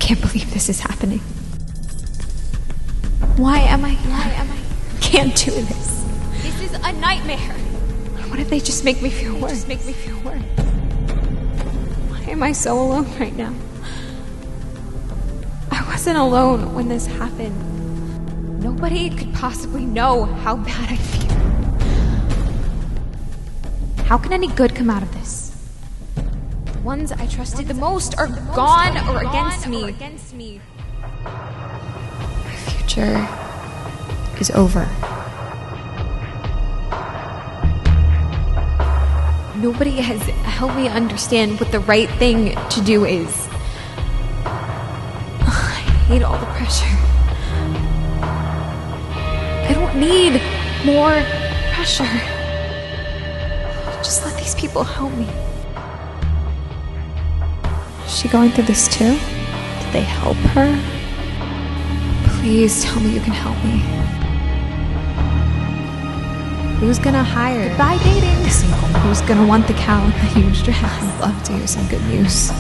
can't believe this is happening. Why am I can't do this. This is a nightmare. What if they just make me feel worse? Why am I so alone right now? I wasn't alone when this happened. Nobody could possibly know how bad I feel. How can any good come out of this? The ones I trusted the most are gone or against me. My future is over. Nobody has helped me understand what the right thing to do is. I hate all the pressure. I don't need more pressure. Just let these people help me. Is she going through this too? Did they help her? Please tell me you can help me. Who's gonna hire? Goodbye dating. Who's gonna want the cow in the huge dress? I'd love to hear some good news.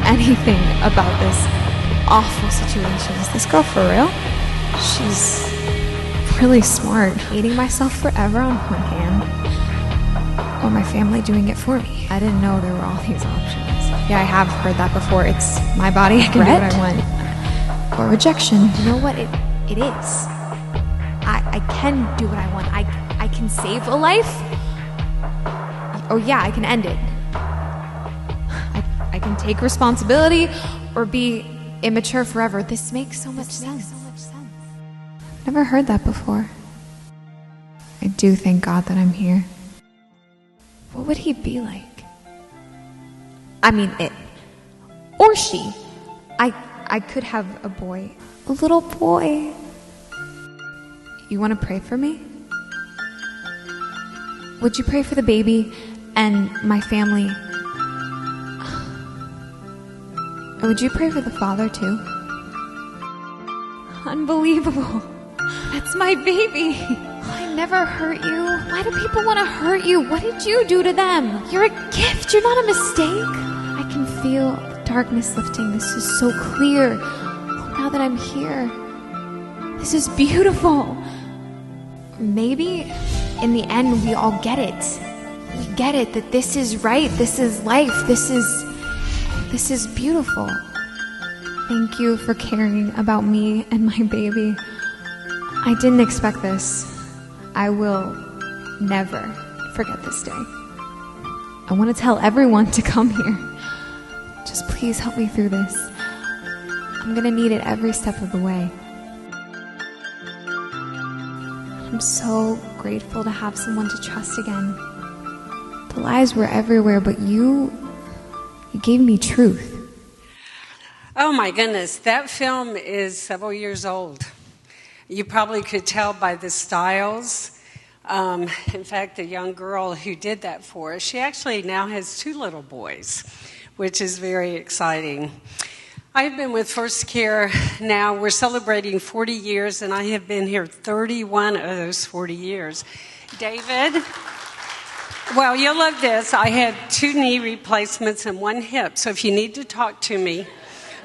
Anything about this awful situation. Is this girl for real? She's really smart. Hating myself forever on one hand, or my family doing it for me. I didn't know there were all these options. Yeah, I have heard that before. It's my body. I can do what I want. Or rejection. You know what it is? I can do what I want. I can save a life. Oh yeah, I can end it. I can take responsibility or be immature forever. This makes so much sense. Never heard that before. I do thank God that I'm here. What would he be like? I mean, it. Or she. I could have a boy. A little boy. You want to pray for me? Would you pray for the baby and my family? And would you pray for the father too? Unbelievable. That's my baby. I never hurt you. Why do people want to hurt you? What did you do to them? You're a gift. You're not a mistake. I can feel the darkness lifting. This is so clear. Now that I'm here, this is beautiful. Maybe in the end we all get it. We get it that this is right. This is life. This is beautiful. Thank you for caring about me and my baby. I didn't expect this. I will never forget this day. I want to tell everyone to come here. Just please help me through this. I'm going to need it every step of the way. I'm so grateful to have someone to trust again. The lies were everywhere, but you gave me truth. Oh my goodness, that film is several years old. You probably could tell by the styles. In fact, the young girl who did that for us, she actually now has 2 little boys, which is very exciting. I've been with First Care now. We're celebrating 40 years, and I have been here 31 of those 40 years. David, well, you'll love this. I had 2 knee replacements and 1 hip, so if you need to talk to me,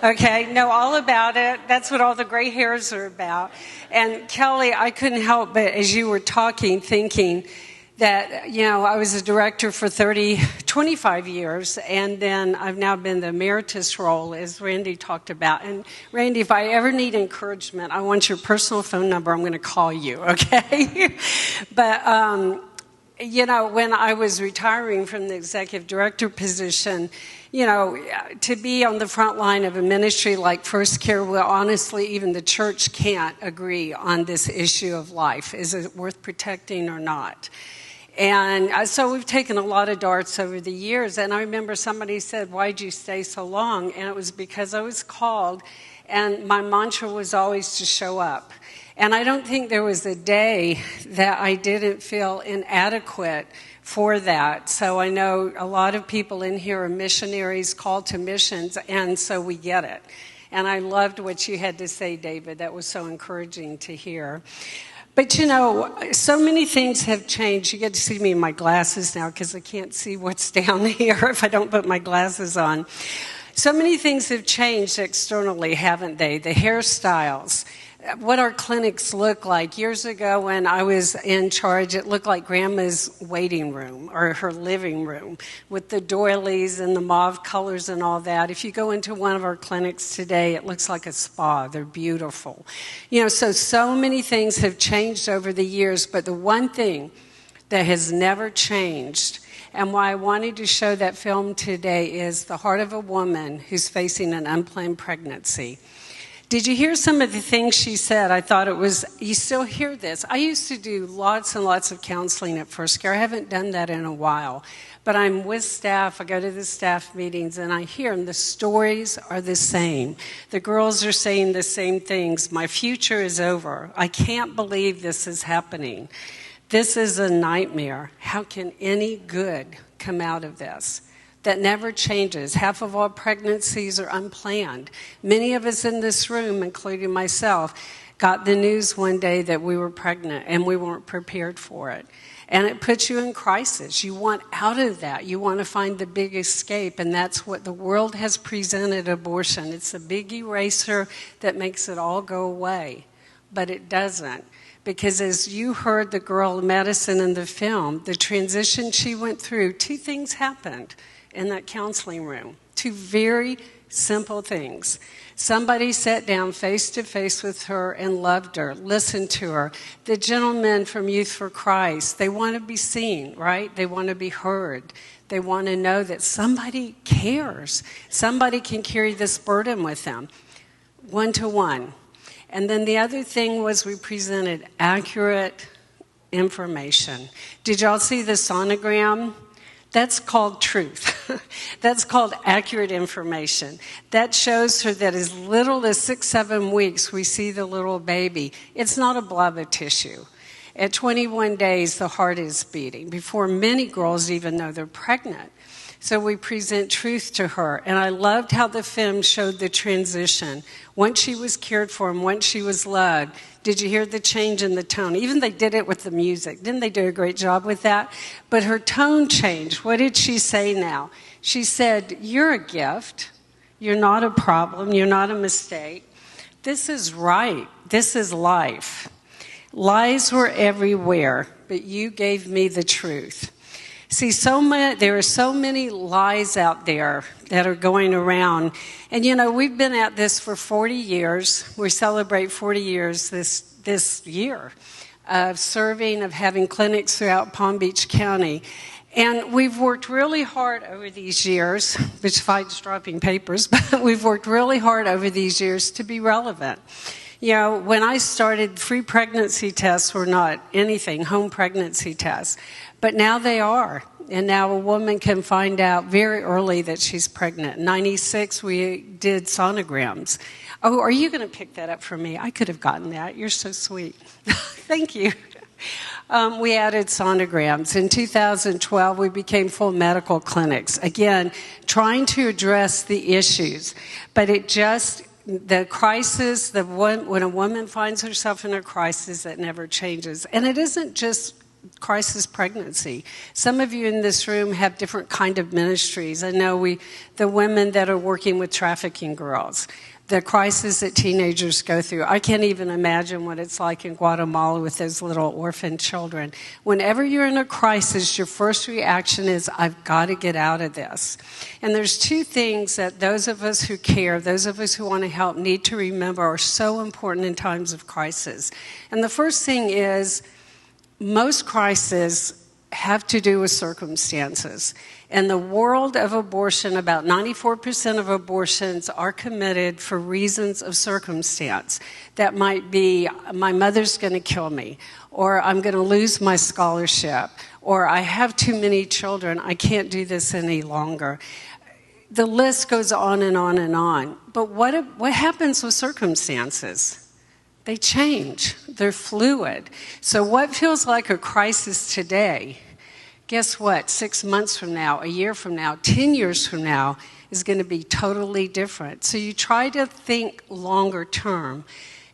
okay, know all about it. That's what all the gray hairs are about. And Kelly, I couldn't help but, as you were talking, thinking that, I was a director for 25 years, and then I've now been the emeritus role, as Randy talked about. And Randy, if I ever need encouragement, I want your personal phone number. I'm going to call you, okay? But, when I was retiring from the executive director position, to be on the front line of a ministry like First Care, well, honestly, even the church can't agree on this issue of life. Is it worth protecting or not? And so we've taken a lot of darts over the years. And I remember somebody said, "Why'd you stay so long?" And it was because I was called, and my mantra was always to show up. And I don't think there was a day that I didn't feel inadequate for that. So I know a lot of people in here are missionaries called to missions, and so we get it. And I loved what you had to say, David. That was so encouraging to hear. But so many things have changed. You get to see me in my glasses now because I can't see what's down here if I don't put my glasses on. So many things have changed externally, haven't they? The hairstyles, what our clinics look like. Years ago when I was in charge, it looked like Grandma's waiting room or her living room with the doilies and the mauve colors and all that. If you go into one of our clinics today, it looks like a spa. They're beautiful. So many things have changed over the years, but the one thing that has never changed, and why I wanted to show that film today, is the heart of a woman who's facing an unplanned pregnancy. Did you hear some of the things she said? I thought it was, you still hear this. I used to do lots and lots of counseling at First Care. I haven't done that in a while. But I'm with staff, I go to the staff meetings, and I hear them. The stories are the same. The girls are saying the same things. My future is over. I can't believe this is happening. This is a nightmare. How can any good come out of this? That never changes. Half of all pregnancies are unplanned. Many of us in this room, including myself, got the news one day that we were pregnant and we weren't prepared for it. And it puts you in crisis. You want out of that. You want to find the big escape, and that's what the world has presented abortion. It's a big eraser that makes it all go away, but it doesn't. Because as you heard the girl Madison in the film, the transition she went through, two things happened in that counseling room. Two very simple things. Somebody sat down face to face with her and loved her, listened to her. The gentlemen from Youth for Christ, they want to be seen, right? They want to be heard. They want to know that somebody cares. Somebody can carry this burden with them, one-to-one. And then the other thing was we presented accurate information. Did y'all see the sonogram? That's called truth. That's called accurate information. That shows her that as little as 6-7 weeks, we see the little baby. It's not a blob of tissue. At 21 days, the heart is beating, before many girls even know they're pregnant. So we present truth to her. And I loved how the film showed the transition. Once she was cared for and once she was loved, did you hear the change in the tone? Even they did it with the music. Didn't they do a great job with that? But her tone changed. What did she say now? She said, "You're a gift. You're not a problem. You're not a mistake. This is right. This is life. Lies were everywhere, but you gave me the truth." See, there are so many lies out there that are going around. And, we've been at this for 40 years. We celebrate 40 years this year of serving, of having clinics throughout Palm Beach County. And we've worked really hard over these years, besides dropping papers, but we've worked really hard over these years to be relevant. When I started, free pregnancy tests were not anything, home pregnancy tests. But now they are. And now a woman can find out very early that she's pregnant. In 96, we did sonograms. Oh, are you going to pick that up for me? I could have gotten that. You're so sweet. Thank you. We added sonograms. In 2012, we became full medical clinics. Again, trying to address the issues. But the crisis, when a woman finds herself in a crisis, that never changes. And it isn't just crisis pregnancy. Some of you in this room have different kind of ministries. I know the women that are working with trafficking girls, the crisis that teenagers go through. I can't even imagine what it's like in Guatemala with those little orphan children. Whenever you're in a crisis, your first reaction is, I've got to get out of this. And there's two things that those of us who care, those of us who want to help, need to remember are so important in times of crisis. And the first thing is, most crises have to do with circumstances. In the world of abortion, about 94% of abortions are committed for reasons of circumstance. That might be, my mother's going to kill me, or I'm going to lose my scholarship, or I have too many children, I can't do this any longer. The list goes on and on and on. But what happens with circumstances? They change. They're fluid. So what feels like a crisis today, guess what? 6 months from now, a year from now, 10 years from now is going to be totally different. So you try to think longer term.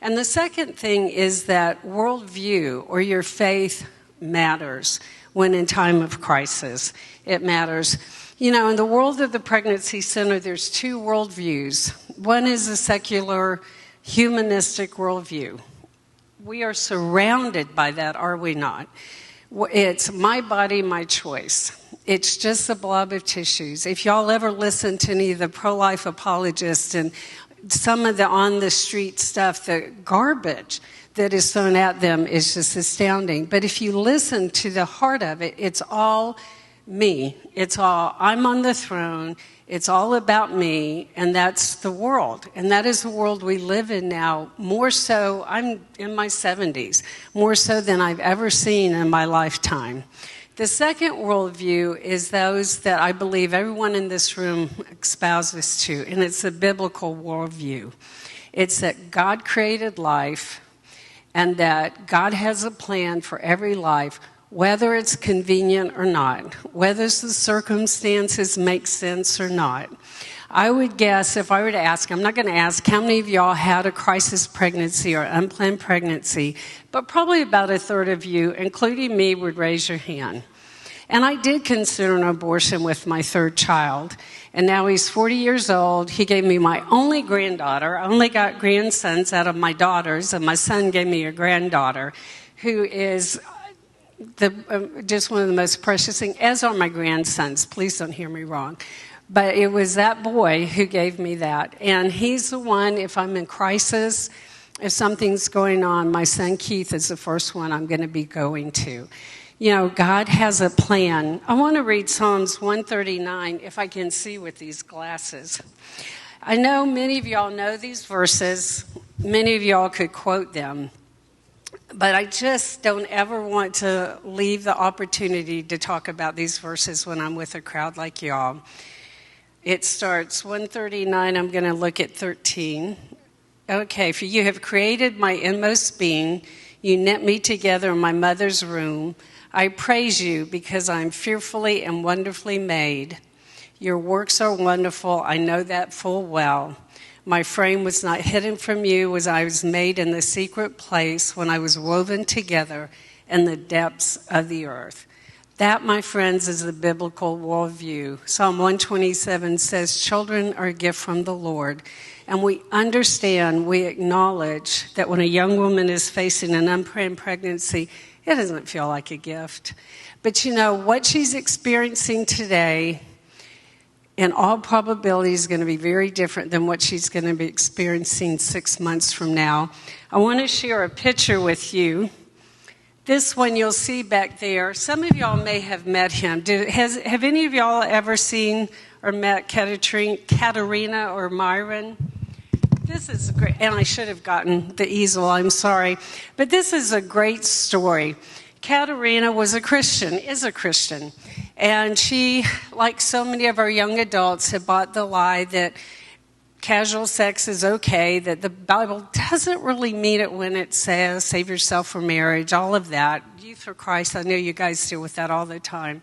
And the second thing is that worldview or your faith matters when in time of crisis. It matters. You know, in the world of the Pregnancy Center, there's two worldviews. One is a secular, humanistic worldview. We are surrounded by that, are we not? It's my body, my choice. It's just a blob of tissues. If y'all ever listen to any of the pro-life apologists and some of the on-the-street stuff, the garbage that is thrown at them is just astounding. But if you listen to the heart of it, it's all me. It's all, I'm on the throne. It's all about me, and that's the world. And that is the world we live in now, more so, I'm in my 70s, more so than I've ever seen in my lifetime. The second worldview is those that I believe everyone in this room espouses to, and it's a biblical worldview. It's that God created life, and that God has a plan for every life, whether it's convenient or not, whether the circumstances make sense or not. I would guess, if I were to ask, I'm not going to ask how many of y'all had a crisis pregnancy or unplanned pregnancy, but probably about a third of you, including me, would raise your hand. And I did consider an abortion with my third child. And now he's 40 years old. He gave me my only granddaughter. I only got grandsons out of my daughters, and my son gave me a granddaughter who is just one of the most precious things, as are my grandsons. Please don't hear me wrong. But it was that boy who gave me that. And he's the one, if I'm in crisis, if something's going on, my son Keith is the first one I'm going to be going to. You know, God has a plan. I want to read Psalms 139, if I can see with these glasses. I know many of y'all know these verses. Many of y'all could quote them. But I just don't ever want to leave the opportunity to talk about these verses when I'm with a crowd like y'all. It starts 139, I'm going to look at 13. Okay, for you have created my inmost being. You knit me together in my mother's womb. I praise you because I'm fearfully and wonderfully made. Your works are wonderful. I know that full well. My frame was not hidden from you as I was made in the secret place when I was woven together in the depths of the earth. That, my friends, is the biblical worldview. Psalm 127 says, children are a gift from the Lord. And we understand, we acknowledge that when a young woman is facing an unplanned pregnancy, it doesn't feel like a gift. But you know, what she's experiencing today, in all probability, is going to be very different than what she's going to be experiencing 6 months from now. I want to share a picture with you. This one you'll see back there. Some of y'all may have met him. Have any of y'all ever seen or met Katerina or Myron? This is great, and I should have gotten the easel, I'm sorry. But this is a great story. Katerina is a Christian, and she, like so many of our young adults, had bought the lie that casual sex is okay, that the Bible doesn't really mean it when it says save yourself for marriage, all of that. Youth for Christ, I know you guys deal with that all the time.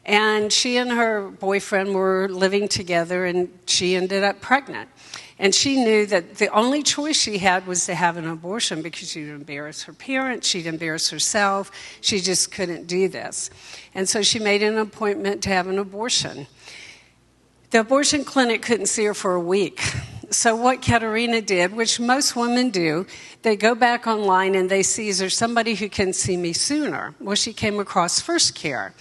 And she and her boyfriend were living together, and she ended up pregnant. And she knew that the only choice she had was to have an abortion because she'd embarrass her parents, she'd embarrass herself. She just couldn't do this. And so she made an appointment to have an abortion. The abortion clinic couldn't see her for a week. So what Katerina did, which most women do, they go back online and they see, is there somebody who can see me sooner? Well, she came across First Care.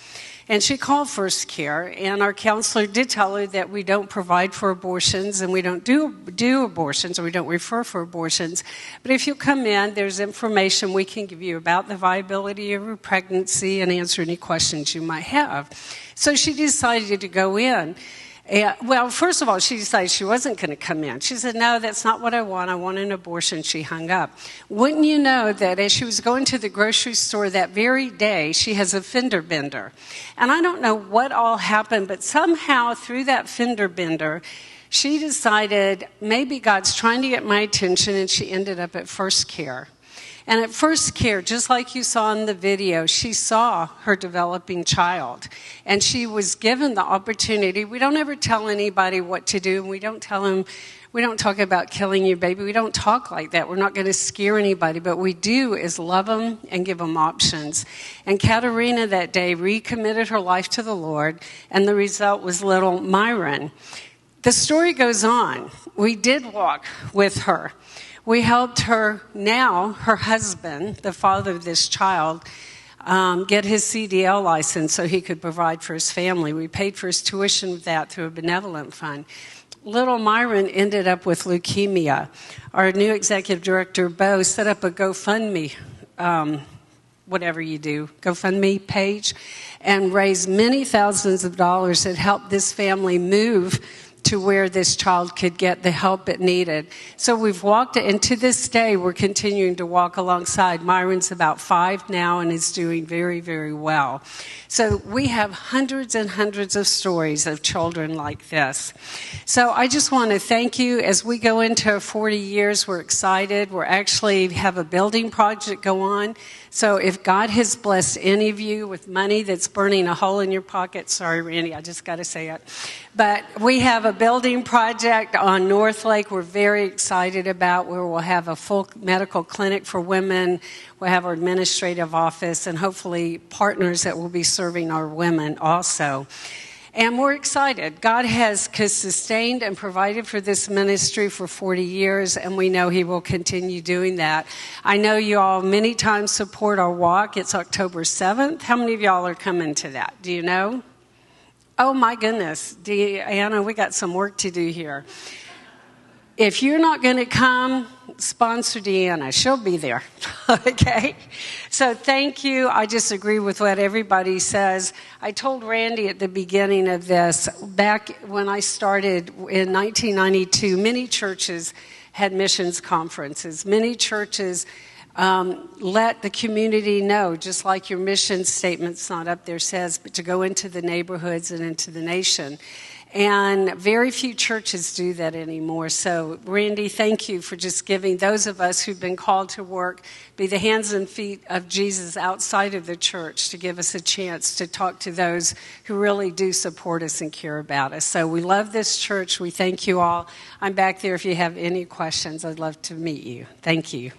And she called First Care, and our counselor did tell her that we don't provide for abortions and we don't do abortions, or we don't refer for abortions. But if you come in, there's information we can give you about the viability of your pregnancy and answer any questions you might have. So she decided to go in. Well, first of all, she decided she wasn't going to come in. She said, no, that's not what I want. I want an abortion. She hung up. Wouldn't you know that as she was going to the grocery store that very day, she has a fender bender. And I don't know what all happened, but somehow through that fender bender, she decided maybe God's trying to get my attention, and she ended up at First Care. And at First Care, just like you saw in the video, she saw her developing child. And she was given the opportunity. We don't ever tell anybody what to do, and we don't tell them, we don't talk about killing your baby. We don't talk like that. We're not going to scare anybody. But we do is love them and give them options. And Katerina that day recommitted her life to the Lord, and the result was little Myron. The story goes on. We did walk with her. We helped her, now her husband, the father of this child, get his CDL license so he could provide for his family. We paid for his tuition with that through a benevolent fund. Little Myron ended up with leukemia. Our new executive director, Bo, set up a GoFundMe, whatever you do, GoFundMe page, and raised many thousands of dollars that helped this family move to where this child could get the help it needed. So we've walked, and to this day, we're continuing to walk alongside. Myron's about 5 now and is doing very, very well. So we have hundreds and hundreds of stories of children like this. So I just want to thank you. As we go into 40 years, we're excited. We're actually have a building project go on. So if God has blessed any of you with money that's burning a hole in your pocket, sorry, Randy, I just got to say it. But we have a building project on North Lake we're very excited about, where we'll have a full medical clinic for women. We'll have our administrative office and hopefully partners that will be serving our women also. And we're excited. God has sustained and provided for this ministry for 40 years, and we know He will continue doing that. I know you all many times support our walk. It's October 7th. How many of y'all are coming to that? Do you know? Oh, my goodness. Anna, we got some work to do here. If you're not going to come, sponsor Deanna. She'll be there. Okay? So thank you. I just agree with what everybody says. I told Randy at the beginning of this, back when I started in 1992, many churches had missions conferences. Many churches let the community know, just like your mission statement's not up there says, but to go into the neighborhoods and into the nation. And very few churches do that anymore. So, Randy, thank you for just giving those of us who've been called to work, be the hands and feet of Jesus outside of the church, to give us a chance to talk to those who really do support us and care about us. So we love this church. We thank you all. I'm back there if you have any questions. I'd love to meet you. Thank you.